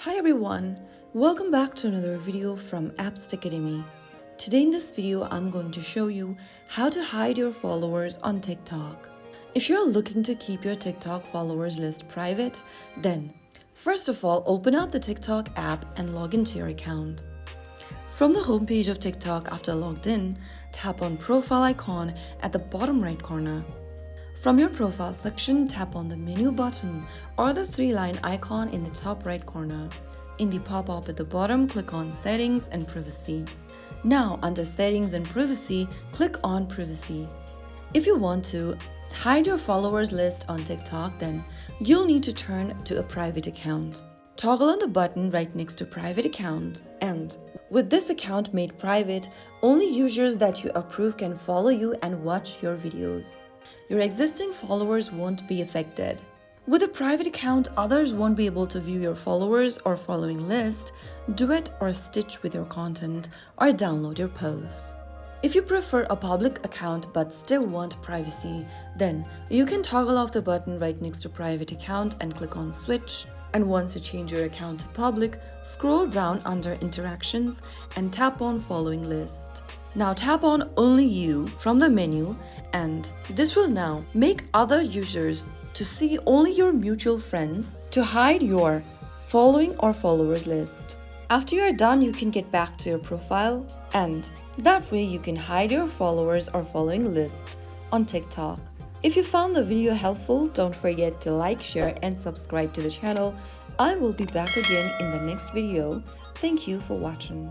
Hi everyone, welcome back to another video from Apps Academy. Today in this video, I'm going to show you how to hide your followers on TikTok. If you're looking to keep your TikTok followers list private, then first of all, open up the TikTok app and log into your account. From the homepage of TikTok after logged in, tap on profile icon at the bottom right corner. From your profile section, tap on the menu button or the three-line icon in the top right corner. In the pop-up at the bottom, click on Settings and Privacy. Now, under Settings and Privacy, click on Privacy. If you want to hide your followers list on TikTok, then you'll need to turn to a private account. Toggle on the button right next to Private Account, and with this account made private, only users that you approve can follow you and watch your videos. Your existing followers won't be affected. With a private account, others won't be able to view your followers or following list, duet or stitch with your content, or download your posts. If you prefer a public account but still want privacy, then you can toggle off the button right next to private account and click on switch. And once you change your account to public, scroll down under interactions and tap on following list. Now tap on Only You from the menu, and this will now make other users to see only your mutual friends to hide your following or followers list. After you are done, you can get back to your profile, and that way you can hide your followers or following list on TikTok. If you found the video helpful, don't forget to like, share and subscribe to the channel. I will be back again in the next video. Thank you for watching.